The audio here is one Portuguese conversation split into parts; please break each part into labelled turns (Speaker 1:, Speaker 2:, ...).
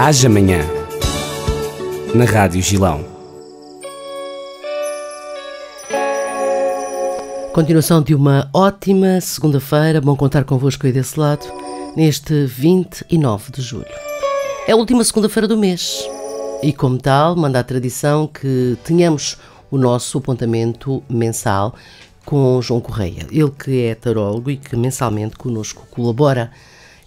Speaker 1: Haja Manhã, na Rádio Gilão.
Speaker 2: Continuação de uma ótima segunda-feira, bom contar convosco aí desse lado, neste 29 de julho. É a última segunda-feira do mês e, como tal, manda a tradição que tenhamos o nosso apontamento mensal com João Correia, ele que é tarólogo e que mensalmente connosco colabora.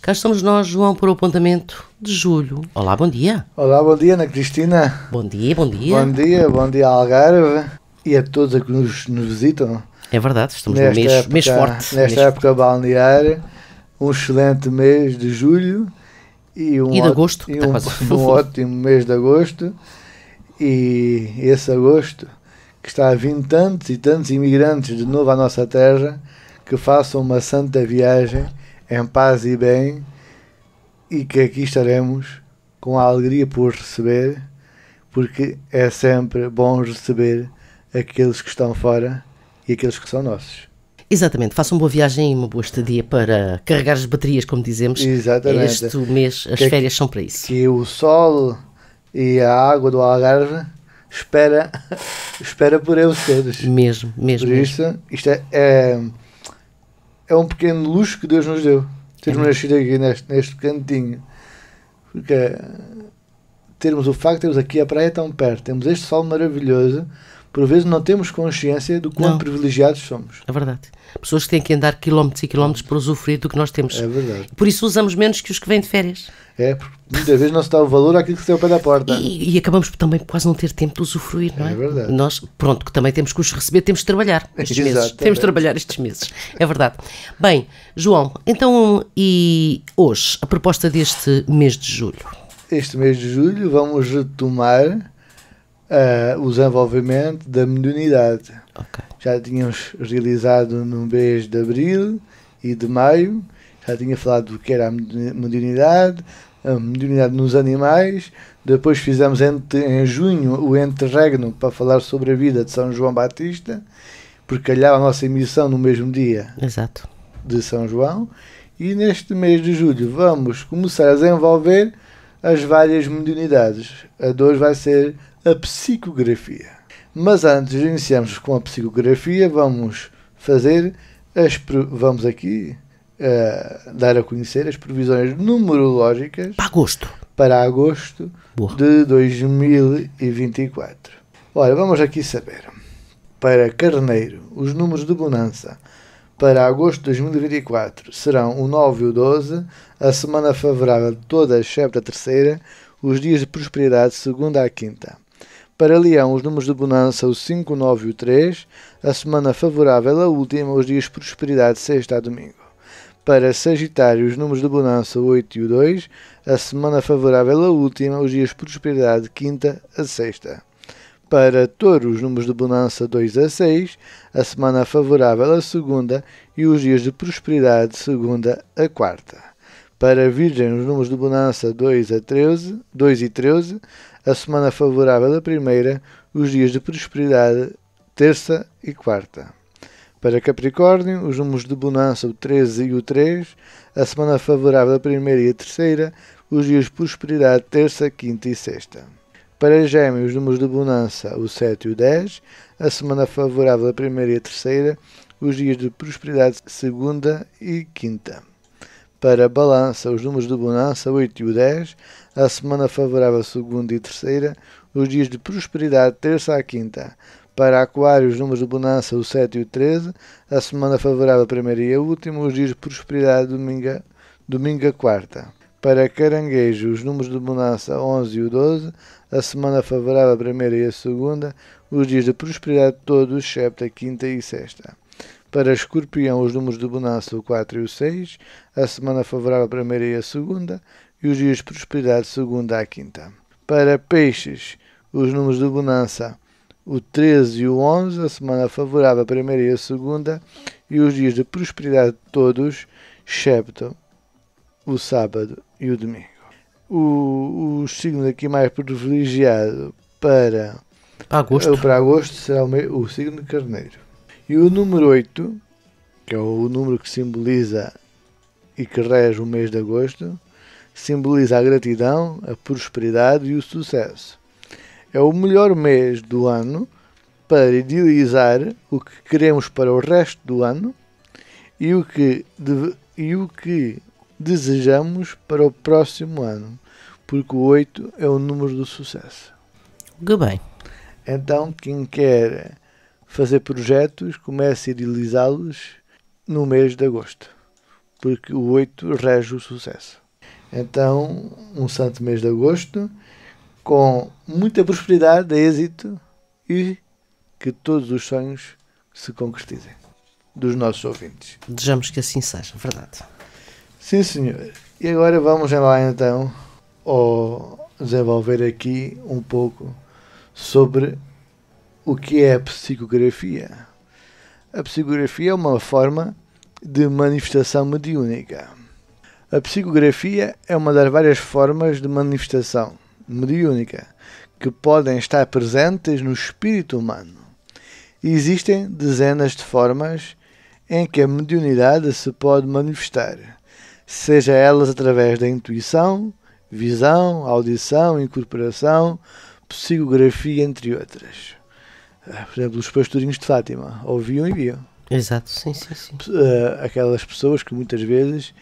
Speaker 2: Cá estamos nós, João, para o apontamento de julho. Olá, bom dia.
Speaker 3: Olá, bom dia, Ana Cristina.
Speaker 2: Bom dia, bom dia.
Speaker 3: Bom dia Algarve e a todos que nos visitam.
Speaker 2: É verdade, estamos no mês forte.
Speaker 3: Nesta época balnear, um excelente mês de julho e
Speaker 2: de agosto.
Speaker 3: Um ótimo mês de agosto. E esse agosto que está a vir tantos e tantos imigrantes de novo à nossa terra, que façam uma santa viagem em paz e bem, e que aqui estaremos com a alegria por receber, porque é sempre bom receber aqueles que estão fora e aqueles que são nossos.
Speaker 2: Exatamente, façam uma boa viagem e uma boa estadia para carregar as baterias, como dizemos.
Speaker 3: Exatamente.
Speaker 2: Este mês, as férias são para isso.
Speaker 3: Que o sol e a água do Algarve espera por eles todos.
Speaker 2: Mesmo.
Speaker 3: Por isso, isto é um pequeno luxo que Deus nos deu, termos nascido aqui neste cantinho, porque termos o facto de termos aqui a praia tão perto, temos este sol maravilhoso, por vezes não temos consciência do quão privilegiados somos.
Speaker 2: É verdade. Pessoas que têm que andar quilómetros e quilómetros para usufruir do que nós temos.
Speaker 3: É verdade.
Speaker 2: Por isso usamos menos que os que vêm de férias.
Speaker 3: É, porque muitas vezes não se dá o valor àquilo que se tem ao pé da porta.
Speaker 2: E acabamos também por quase não ter tempo de usufruir, não é?
Speaker 3: É verdade.
Speaker 2: Nós, pronto, que também temos que os receber, temos de trabalhar estes meses. Temos de trabalhar estes meses. É verdade. Bem, João, então, e hoje, a proposta deste mês de julho?
Speaker 3: Este mês de julho vamos retomar o desenvolvimento da mediunidade.
Speaker 2: Okay.
Speaker 3: Já tínhamos realizado no mês de abril e de maio, já tinha falado do que era a mediunidade nos animais. Depois fizemos em junho o interregno para falar sobre a vida de São João Batista, porque calhava a nossa emissão no mesmo dia.
Speaker 2: Exato.
Speaker 3: De São João. E neste mês de julho vamos começar a desenvolver as várias mediunidades. A de hoje vai ser a psicografia. Mas antes de iniciarmos com a psicografia, vamos aqui dar a conhecer as previsões numerológicas para agosto de 2024. Ora, vamos aqui saber. Para Carneiro, os números de bonança para agosto de 2024 serão o 9 e o 12, a semana favorável de todas, exceto a terceira, os dias de prosperidade segunda à quinta. Para Leão, os números de bonança, o 5, o 9 e o 3, a semana favorável a última, os dias de prosperidade sexta a domingo. Para Sagitário, os números de bonança, o 8 e o 2, a semana favorável a última, os dias de prosperidade quinta a sexta. Para Touro, os números de bonança 2 a 6, a semana favorável a segunda e os dias de prosperidade segunda a quarta. Para Virgem, os números de bonança 2 e 13, a semana favorável a primeira, os dias de prosperidade terça e quarta. Para Capricórnio, os números de bonança o 13 e o 3, a semana favorável a primeira e a terceira, os dias de prosperidade terça, quinta e sexta. Para Gêmeos, os números de bonança o 7 e o 10, a semana favorável a primeira e a terceira, os dias de prosperidade segunda e quinta. Para Balança, os números de bonança 8 e o 10, a semana favorável a segunda e terceira, os dias de prosperidade terça à quinta. Para Aquário, os números de bonança o 7 e o 13, a semana favorável a primeira e a última, os dias de prosperidade domingo a quarta. Para Caranguejo, os números de bonança 11 e o 12, a semana favorável a primeira e a segunda, os dias de prosperidade todos, exceto a quinta e sexta. Para Escorpião, os números de bonança o 4 e o 6, a semana favorável a primeira e a segunda, e os dias de prosperidade segunda à quinta. Para Peixes, os números de bonança o 13 e o 11, a semana favorável a primeira e a segunda, e os dias de prosperidade todos, excepto o sábado e o domingo. O signo aqui mais privilegiado para agosto será o signo de Carneiro. E o número 8, que é o número que simboliza e que rege o mês de agosto, que simboliza a gratidão, a prosperidade e o sucesso. É o melhor mês do ano para idealizar o que queremos para o resto do ano e o que desejamos para o próximo ano, porque o 8 é o número do sucesso.
Speaker 2: Que bem.
Speaker 3: Então, quem quer fazer projetos, comece a idealizá-los no mês de agosto, porque o 8 rege o sucesso. Então, um santo mês de agosto, com muita prosperidade, êxito e que todos os sonhos se concretizem dos nossos ouvintes.
Speaker 2: Desejamos que assim seja, verdade.
Speaker 3: Sim, senhor. E agora vamos lá então desenvolver aqui um pouco sobre o que é a psicografia. A psicografia é uma forma de manifestação mediúnica. A psicografia é uma das várias formas de manifestação mediúnica que podem estar presentes no espírito humano. Existem dezenas de formas em que a mediunidade se pode manifestar, seja elas através da intuição, visão, audição, incorporação, psicografia, entre outras. Por exemplo, os pastorinhos de Fátima ouviam e viam.
Speaker 2: Exato, sim.
Speaker 3: Aquelas pessoas que muitas vezes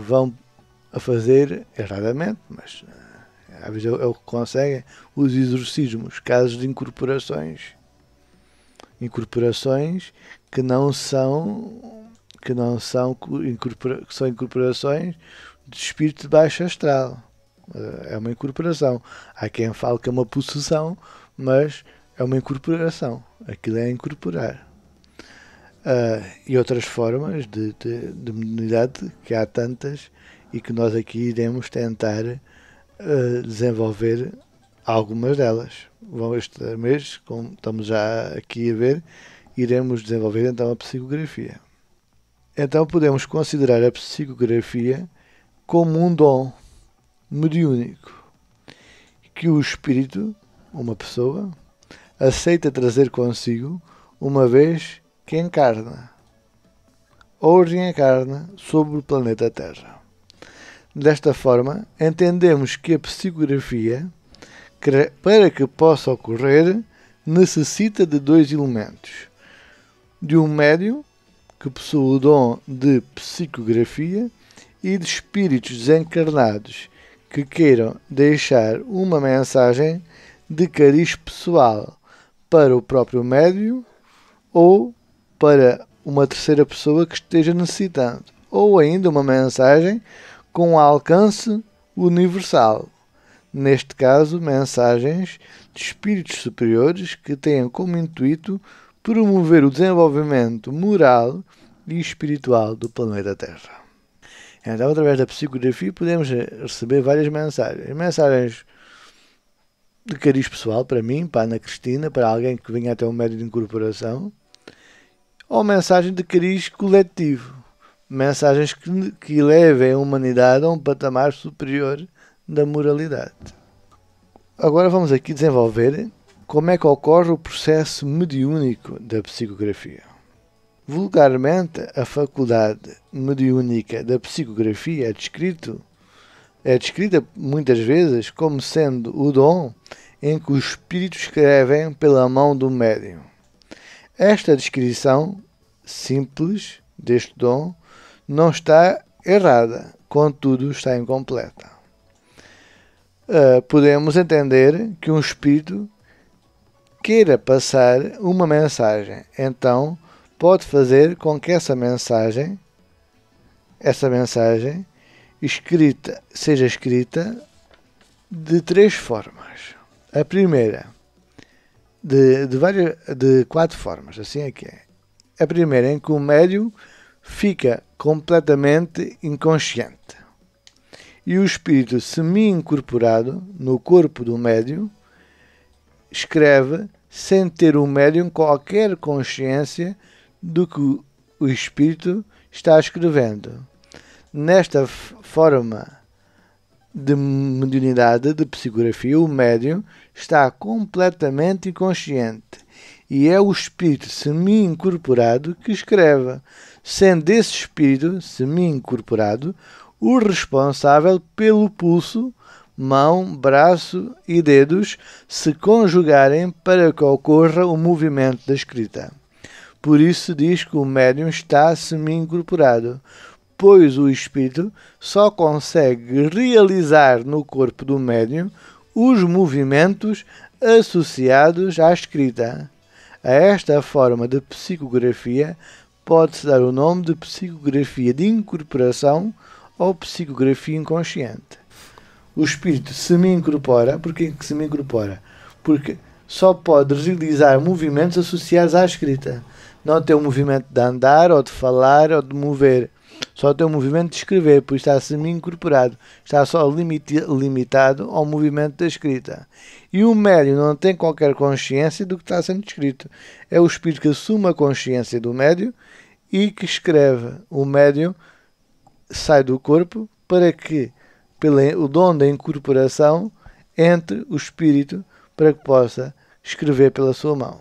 Speaker 3: vão a fazer, erradamente, mas às vezes é o que conseguem, os exorcismos, casos de incorporações que são incorporações de espírito de baixo astral. É uma incorporação. Há quem fale que é uma possessão, mas é uma incorporação. Aquilo é incorporar. E outras formas de mediunidade, que há tantas, e que nós aqui iremos tentar desenvolver algumas delas. Este mês, como estamos já aqui a ver, iremos desenvolver então a psicografia. Então podemos considerar a psicografia como um dom mediúnico que o espírito, uma pessoa, aceita trazer consigo uma vez que encarna ou reencarna sobre o planeta Terra. Desta forma, entendemos que a psicografia, para que possa ocorrer, necessita de dois elementos: de um médium que possui o dom de psicografia e de espíritos desencarnados que queiram deixar uma mensagem de cariz pessoal para o próprio médium ou para uma terceira pessoa que esteja necessitando, ou ainda uma mensagem com alcance universal. Neste caso, mensagens de espíritos superiores que tenham como intuito promover o desenvolvimento moral e espiritual do planeta Terra. Então, através da psicografia, podemos receber várias mensagens. Mensagens de cariz pessoal, para mim, para a Ana Cristina, para alguém que venha até um médio de incorporação, ou mensagem de cariz coletivo. Mensagens que elevem a humanidade a um patamar superior da moralidade. Agora vamos aqui desenvolver como é que ocorre o processo mediúnico da psicografia. Vulgarmente, a faculdade mediúnica da psicografia é descrita muitas vezes como sendo o dom em que os espíritos escrevem pela mão do médium. Esta descrição simples deste dom não está errada, contudo está incompleta. Podemos entender que um espírito queira passar uma mensagem, então pode fazer com que essa mensagem seja escrita de três formas. A primeira, de quatro formas, assim é que é. A primeira em que o médium fica completamente inconsciente e o espírito semi-incorporado no corpo do médium escreve sem ter o médium qualquer consciência do que o espírito está escrevendo. Nesta forma de mediunidade, de psicografia, o médium está completamente inconsciente e é o espírito semi-incorporado que escreve. Sendo esse espírito semi-incorporado o responsável pelo pulso, mão, braço e dedos se conjugarem para que ocorra o movimento da escrita. Por isso se diz que o médium está semi-incorporado, pois o espírito só consegue realizar no corpo do médium os movimentos associados à escrita. A esta forma de psicografia pode-se dar o nome de psicografia de incorporação ou psicografia inconsciente. O espírito semi-incorpora. Porquê que semi-incorpora? Porque só pode realizar movimentos associados à escrita. Não tem o movimento de andar, ou de falar, ou de mover. Só tem o movimento de escrever, pois está semi-incorporado. Está só limitado ao movimento da escrita. E o médium não tem qualquer consciência do que está sendo escrito. É o espírito que assume a consciência do médium e que escreve. O médium sai do corpo para que, pelo dom da incorporação, entre o espírito para que possa escrever pela sua mão.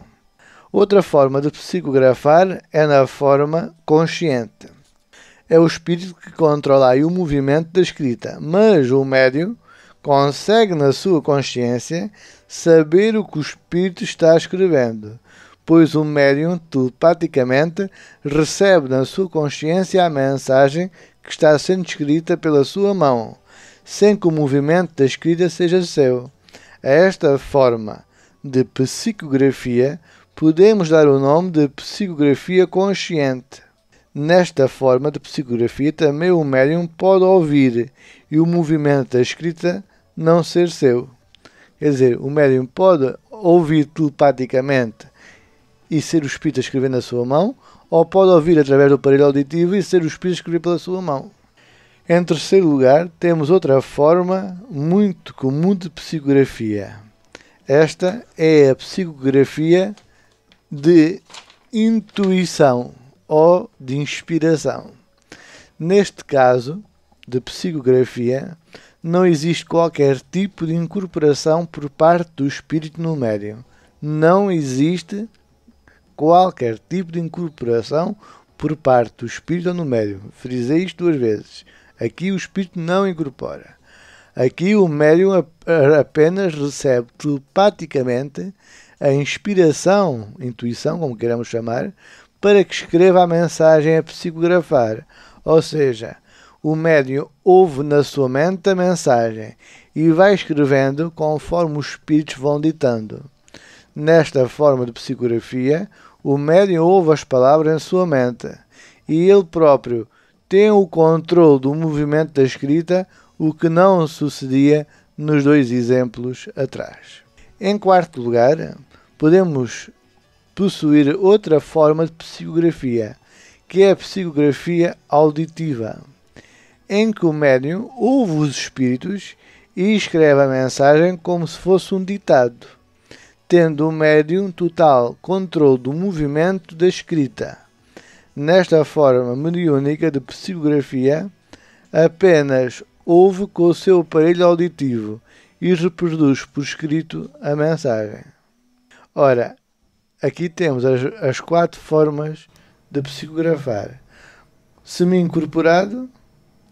Speaker 3: Outra forma de psicografar é na forma consciente. É o espírito que controla aí o movimento da escrita, mas o médium consegue na sua consciência saber o que o espírito está escrevendo, pois o médium telepaticamente recebe na sua consciência a mensagem que está sendo escrita pela sua mão, sem que o movimento da escrita seja seu. A esta forma de psicografia podemos dar o nome de psicografia consciente. Nesta forma de psicografia também o médium pode ouvir e o movimento da escrita não ser seu. Quer dizer, o médium pode ouvir telepaticamente e ser o espírito a escrever na sua mão, ou pode ouvir através do aparelho auditivo e ser o espírito a escrever pela sua mão. Em terceiro lugar, temos outra forma muito comum de psicografia. Esta é a psicografia de intuição ou de inspiração. Neste caso de psicografia, não existe qualquer tipo de incorporação por parte do espírito no médium. Não existe qualquer tipo de incorporação por parte do espírito no médium. Frisei isto 2 vezes. Aqui o espírito não incorpora. Aqui o médium apenas recebe telepaticamente a inspiração, intuição, como queiramos chamar, para que escreva a mensagem a psicografar. Ou seja, o médium ouve na sua mente a mensagem e vai escrevendo conforme os espíritos vão ditando. Nesta forma de psicografia, o médium ouve as palavras em sua mente e ele próprio tem o controle do movimento da escrita, o que não sucedia nos 2 exemplos atrás. Em quarto lugar, podemos possuir outra forma de psicografia, que é a psicografia auditiva, em que o médium ouve os espíritos e escreve a mensagem como se fosse um ditado, tendo o médium total controle do movimento da escrita. Nesta forma mediúnica de psicografia, apenas ouve com o seu aparelho auditivo e reproduz por escrito a mensagem. Ora, aqui temos as 4 formas de psicografar. Semi-incorporado,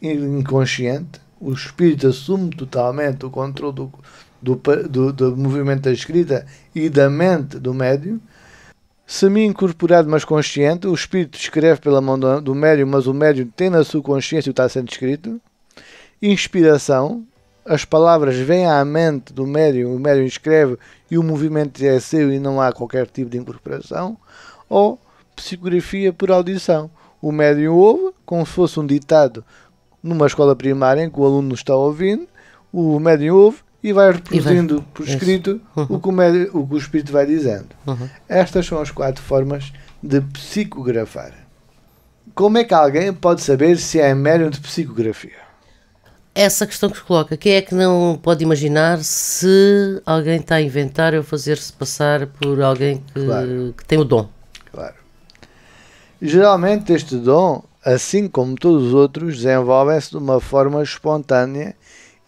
Speaker 3: inconsciente, o espírito assume totalmente o controle do movimento da escrita e da mente do médium. Semi-incorporado, mas consciente, o espírito escreve pela mão do médium, mas o médium tem na sua consciência o que está sendo escrito. Inspiração, as palavras vêm à mente do médium, o médium escreve e o movimento é seu e não há qualquer tipo de incorporação. Ou psicografia por audição, o médium ouve, como se fosse um ditado numa escola primária em que o aluno está ouvindo, o médium ouve e vai reproduzindo por escrito o que o espírito vai dizendo. Estas são as 4 formas de psicografar. Como é que alguém pode saber se é médium de psicografia?
Speaker 2: Essa questão que se coloca, quem é que não pode imaginar se alguém está a inventar ou fazer-se passar por alguém que tem o dom?
Speaker 3: Claro. Geralmente este dom, assim como todos os outros, desenvolvem-se de uma forma espontânea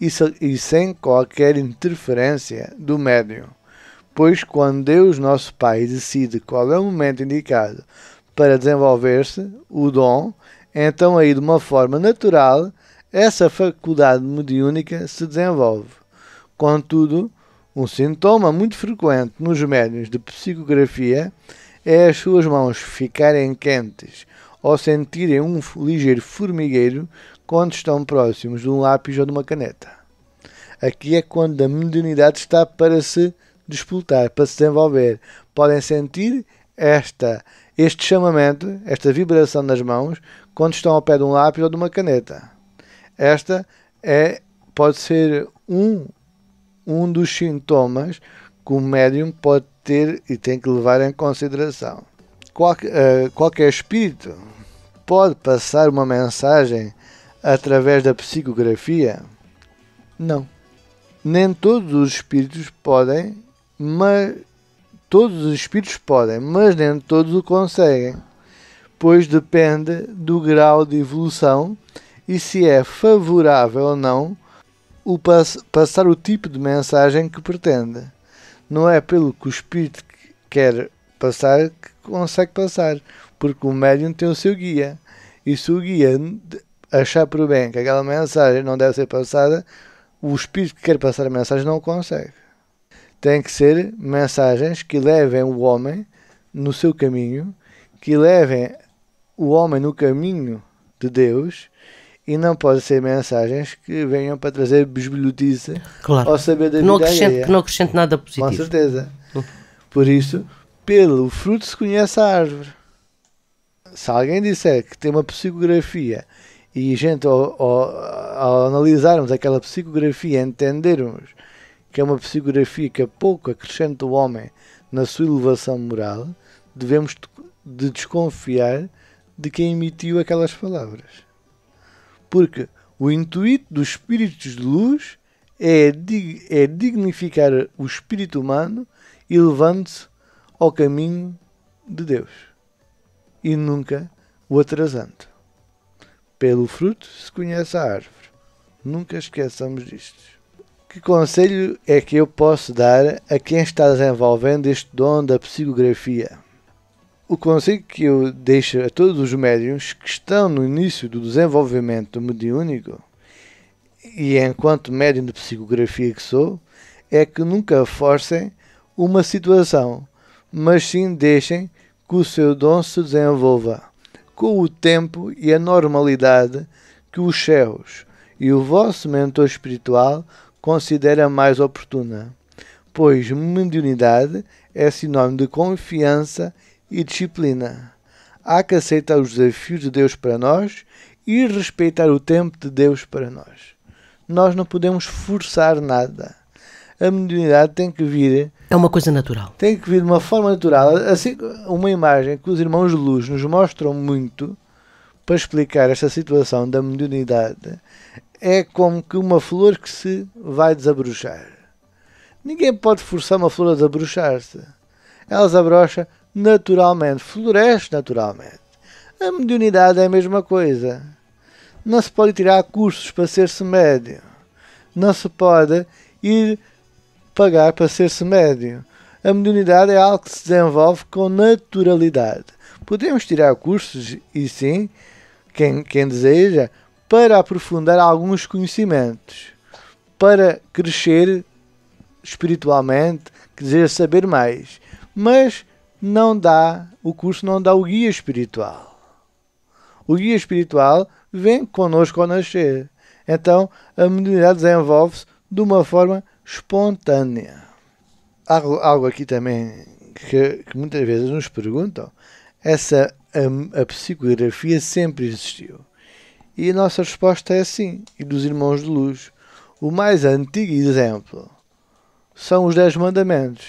Speaker 3: e sem qualquer interferência do médium, pois quando Deus, nosso Pai, decide qual é o momento indicado para desenvolver-se o dom, então aí de uma forma natural essa faculdade mediúnica se desenvolve. Contudo, um sintoma muito frequente nos médiuns de psicografia é as suas mãos ficarem quentes ou sentirem um ligeiro formigueiro quando estão próximos de um lápis ou de uma caneta. Aqui é quando a mediunidade está para se disputar, para se desenvolver. Podem sentir este chamamento, esta vibração nas mãos, quando estão ao pé de um lápis ou de uma caneta. Esta pode ser um dos sintomas que o médium pode ter e tem que levar em consideração. Qualquer espírito pode passar uma mensagem através da psicografia? Não. Nem todos os espíritos podem, mas nem todos o conseguem, pois depende do grau de evolução e se é favorável ou não passar o tipo de mensagem que pretende. Não é pelo que o espírito quer passar que consegue passar, porque o médium tem o seu guia, e se o guia achar por bem que aquela mensagem não deve ser passada, o espírito que quer passar a mensagem não consegue. Tem que ser mensagens que levem o homem no seu caminho, que levem o homem no caminho de Deus, e não pode ser mensagens que venham para trazer bisbilhotice,
Speaker 2: claro,
Speaker 3: ou saber da vida alheia.
Speaker 2: Que não acrescente nada positivo.
Speaker 3: Com certeza. Por isso, pelo fruto se conhece a árvore. Se alguém disser que tem uma psicografia e a gente, ao analisarmos aquela psicografia, entendermos que é uma psicografia que a pouco acrescenta o homem na sua elevação moral, devemos de desconfiar de quem emitiu aquelas palavras. Porque o intuito dos espíritos de luz é dignificar o espírito humano e levando-se ao caminho de Deus, e nunca o atrasando. Pelo fruto se conhece a árvore. Nunca esqueçamos disto. Que conselho é que eu posso dar a quem está desenvolvendo este dom da psicografia? O conselho que eu deixo a todos os médiuns que estão no início do desenvolvimento mediúnico, e enquanto médium de psicografia que sou, é que nunca forcem uma situação, mas sim deixem que o seu dom se desenvolva com o tempo e a normalidade que os céus e o vosso mentor espiritual considera mais oportuna, pois mediunidade é sinónimo de confiança e disciplina. Há que aceitar os desafios de Deus para nós e respeitar o tempo de Deus para nós. Nós não podemos forçar nada. A mediunidade tem que vir...
Speaker 2: É uma coisa natural.
Speaker 3: Tem que vir de uma forma natural. Assim, uma imagem que os irmãos de luz nos mostram muito para explicar esta situação da mediunidade é como que uma flor que se vai desabrochar. Ninguém pode forçar uma flor a desabrochar-se. Ela desabrocha naturalmente, floresce naturalmente. A mediunidade é a mesma coisa. Não se pode tirar cursos para ser-se médium. Não se pode ir pagar para ser-se médium. A mediunidade é algo que se desenvolve com naturalidade. Podemos tirar cursos, e sim, quem deseja, para aprofundar alguns conhecimentos, para crescer espiritualmente, quer dizer, saber mais. Mas o curso não dá o guia espiritual. O guia espiritual vem connosco ao nascer. Então, a mediunidade desenvolve-se de uma forma espontânea. Algo aqui também que muitas vezes nos perguntam, a psicografia sempre existiu. E a nossa resposta é sim, e dos irmãos de luz. O mais antigo exemplo são os 10 mandamentos,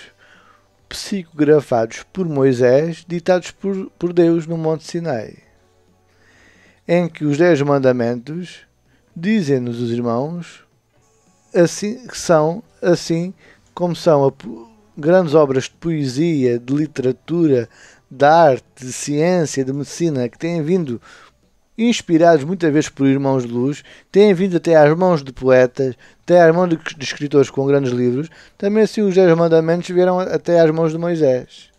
Speaker 3: psicografados por Moisés, ditados por Deus no Monte Sinai, em que os 10 mandamentos dizem-nos os irmãos assim, que são assim como são grandes obras de poesia, de literatura, de arte, de ciência, de medicina, que têm vindo inspirados muitas vezes por irmãos de luz, têm vindo até às mãos de poetas, até às mãos de escritores com grandes livros. Também assim os 10 mandamentos vieram até às mãos de Moisés.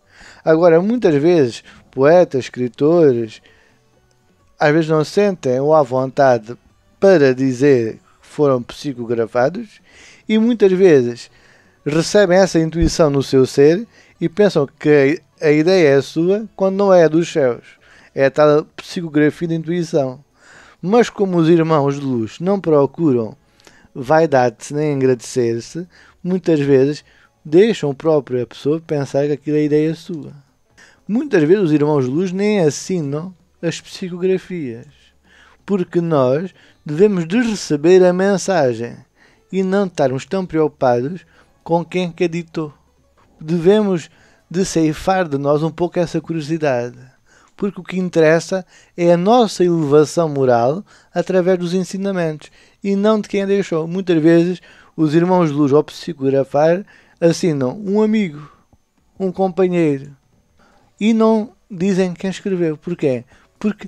Speaker 3: Agora, muitas vezes, poetas, escritores, às vezes não sentem ou à vontade para dizer que foram psicografados e muitas vezes recebem essa intuição no seu ser e pensam que a ideia é sua quando não é dos céus. É a tal psicografia de intuição. Mas como os irmãos de luz não procuram vaidade-se nem agradecer-se, muitas vezes deixam a própria pessoa pensar que aquilo é a ideia sua. Muitas vezes os irmãos de luz nem assinam as psicografias, porque nós devemos de receber a mensagem e não estarmos tão preocupados com quem que a ditou. Devemos de ceifar de nós um pouco essa curiosidade, porque o que interessa é a nossa elevação moral através dos ensinamentos e não de quem a deixou. Muitas vezes os irmãos de luz ao psicografar assinam um amigo, um companheiro e não dizem quem escreveu. Porquê? Porque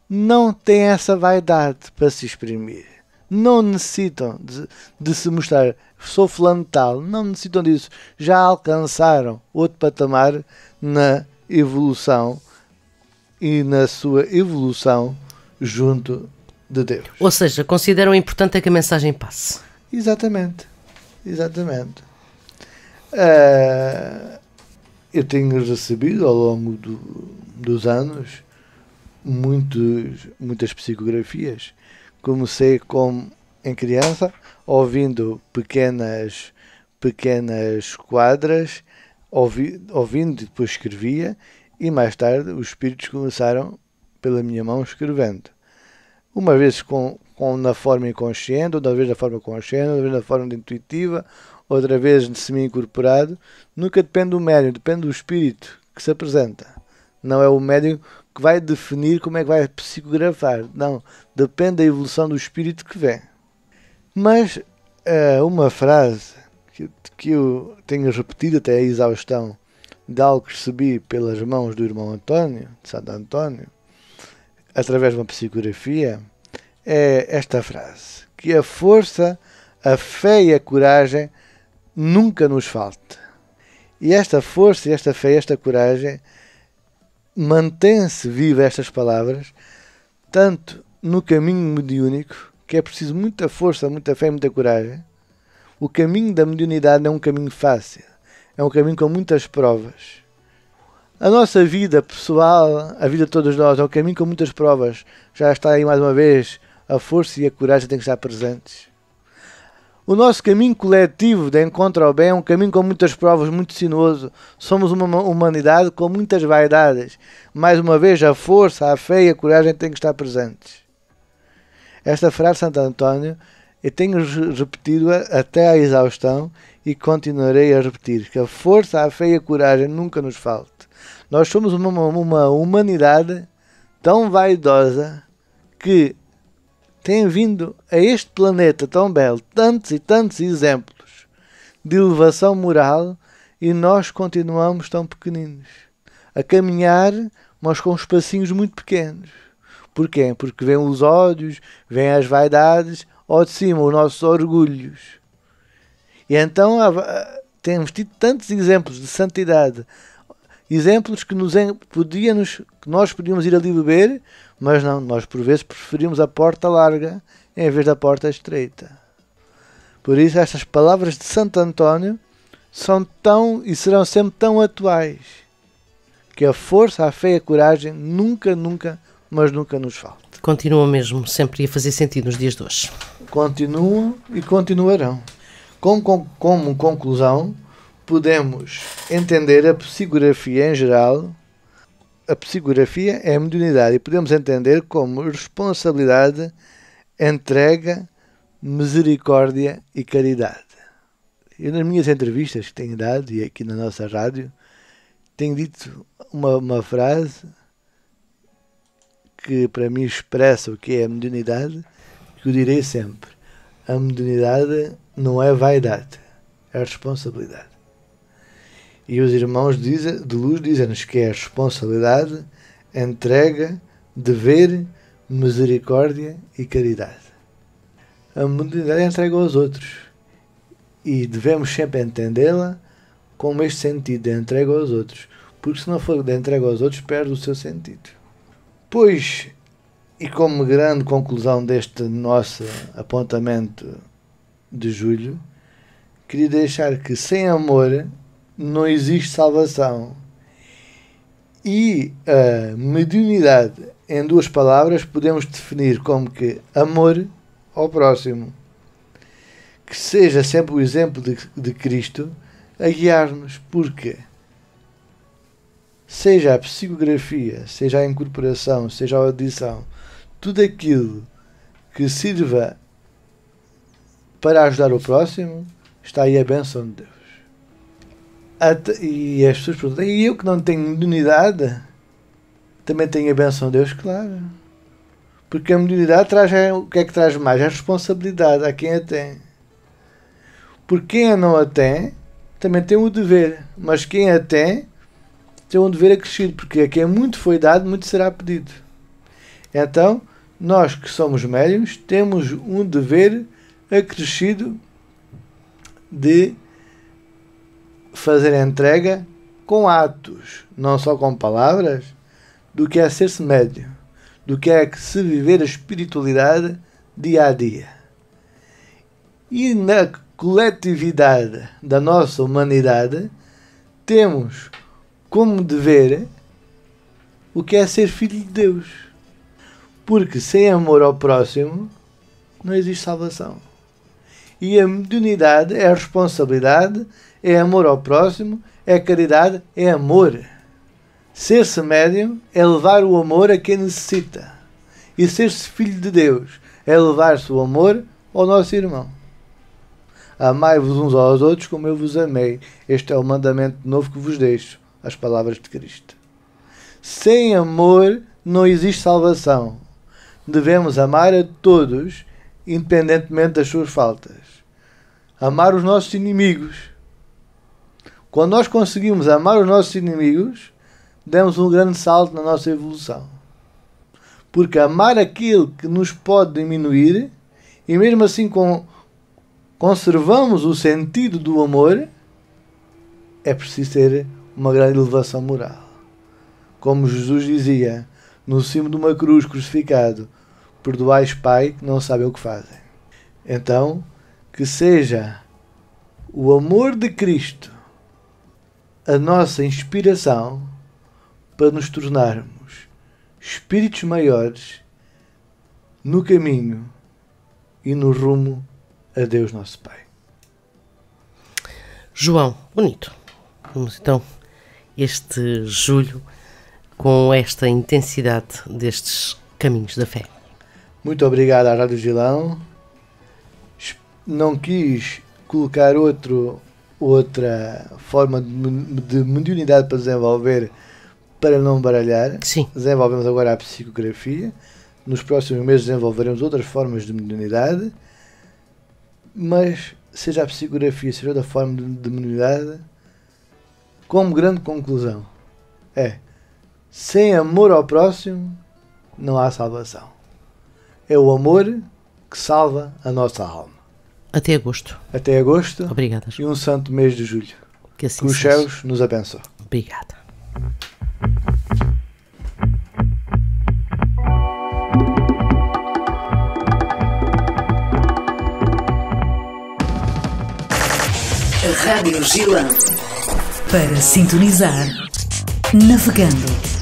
Speaker 3: não têm essa vaidade para se exprimir. Não necessitam de se mostrar, sou fulano tal, não necessitam disso. Já alcançaram outro patamar na evolução e na sua evolução junto de Deus.
Speaker 2: Ou seja, consideram importante é que a mensagem passe.
Speaker 3: Exatamente. Exatamente. Eu tenho recebido ao longo dos anos muitas psicografias. Comecei em criança, ouvindo pequenas quadras, ouvindo e depois escrevia, e mais tarde os espíritos começaram pela minha mão escrevendo. Uma vez na forma inconsciente, outra vez na forma consciente, outra vez na forma intuitiva, outra vez de semi-incorporado. Nunca depende do médium, depende do espírito que se apresenta. Não é o médium que vai definir como é que vai psicografar. Não, depende da evolução do espírito que vem. Mas uma frase que eu tenho repetido até a exaustão, de algo que recebi pelas mãos do irmão António, de Santo António, através de uma psicografia, é esta frase: que a força, a fé e a coragem nunca nos falta. E esta força, esta fé e esta coragem mantém-se viva, estas palavras, tanto no caminho mediúnico, que é preciso muita força, muita fé e muita coragem. O caminho da mediunidade não é um caminho fácil, é um caminho com muitas provas. A nossa vida pessoal, a vida de todos nós, é um caminho com muitas provas. Já está aí mais uma vez, a força e a coragem têm que estar presentes. O nosso caminho coletivo de encontro ao bem é um caminho com muitas provas, muito sinuoso. Somos uma humanidade com muitas vaidades. Mais uma vez, a força, a fé e a coragem têm que estar presentes. Esta frase de Santo António, eu tenho repetido-a até à exaustão e continuarei a repetir, que a força, a fé e a coragem nunca nos falte. Nós somos uma humanidade tão vaidosa que tem vindo a este planeta tão belo tantos e tantos exemplos de elevação moral e nós continuamos tão pequeninos, a caminhar, mas com espacinhos muito pequenos. Porquê? Porque vêm os ódios, vêm as vaidades, ao de cima os nossos orgulhos. E então temos tido tantos exemplos de santidade, exemplos que nós podíamos ir ali beber, mas não, nós por vezes preferimos a porta larga em vez da porta estreita. Por isso estas palavras de Santo António são tão e serão sempre tão atuais, que a força, a fé e a coragem nunca, mas nunca nos faltam.
Speaker 2: Continuam mesmo sempre a fazer sentido nos dias de hoje.
Speaker 3: Continuam e continuarão. Como conclusão, podemos entender a psicografia em geral. A psicografia é a mediunidade e podemos entender como responsabilidade, entrega, misericórdia e caridade. Eu, nas minhas entrevistas que tenho dado e aqui na nossa rádio, tenho dito uma frase que para mim expressa o que é a mediunidade, que eu direi sempre: a mediunidade não é vaidade, é responsabilidade. E os irmãos de luz dizem-nos que é responsabilidade, entrega, dever, misericórdia e caridade. A mediunidade é entrega aos outros e devemos sempre entendê-la como este sentido de entrega aos outros, porque se não for de entrega aos outros, perde o seu sentido. Pois E como grande conclusão deste nosso apontamento de julho, queria deixar que sem amor não existe salvação. E a mediunidade, em 2 palavras, podemos definir como que amor ao próximo. Que seja sempre o exemplo de Cristo a guiar-nos, porque seja a psicografia, seja a incorporação, seja a audição, tudo aquilo que sirva para ajudar o próximo, está aí a bênção de Deus. E as pessoas perguntam, e eu que não tenho mediunidade, também tenho a bênção de Deus? Claro. Porque a mediunidade traz, o que é que traz mais? A responsabilidade a quem a tem. Porque quem a não a tem, também tem o dever. Mas quem a tem um dever acrescido, porque a quem muito foi dado, muito será pedido. Então, nós que somos médiuns, temos um dever acrescido de fazer entrega com atos, não só com palavras, do que é ser-se médium, do que é se viver a espiritualidade dia a dia. E na coletividade da nossa humanidade, temos como dever o que é ser filho de Deus. Porque sem amor ao próximo não existe salvação. E a mediunidade é a responsabilidade, é amor ao próximo, é caridade, é amor. Ser-se médium é levar o amor a quem necessita. E ser-se filho de Deus é levar-se o amor ao nosso irmão. Amai-vos uns aos outros como eu vos amei. Este é o mandamento novo que vos deixo. As palavras de Cristo. Sem amor não existe salvação. Devemos amar a todos, independentemente das suas faltas. Amar os nossos inimigos. Quando nós conseguimos amar os nossos inimigos, demos um grande salto na nossa evolução. Porque amar aquilo que nos pode diminuir, e mesmo assim conservamos o sentido do amor, é preciso ter uma grande elevação moral. Como Jesus dizia, no cimo de uma cruz crucificado, perdoais, Pai, que não sabem o que fazem. Então, que seja o amor de Cristo a nossa inspiração para nos tornarmos espíritos maiores no caminho e no rumo a Deus nosso Pai.
Speaker 2: João, bonito. Vamos então este julho com esta intensidade destes caminhos da fé.
Speaker 3: Muito obrigado à Rádio Gilão. Não quis colocar outra forma de mediunidade para desenvolver, para não baralhar.
Speaker 2: Sim.
Speaker 3: Desenvolvemos agora a psicografia. Nos próximos meses desenvolveremos outras formas de mediunidade. Mas, seja a psicografia, seja outra forma de mediunidade, como grande conclusão é: sem amor ao próximo não há salvação. É o amor que salva a nossa alma.
Speaker 2: Até agosto.
Speaker 3: Até agosto.
Speaker 2: Obrigada,
Speaker 3: E um santo mês de julho.
Speaker 2: Que assim
Speaker 3: que os
Speaker 2: seja.
Speaker 3: céus nos abençoem.
Speaker 2: Obrigada.
Speaker 4: Rádio Gilão. Para sintonizar, navegando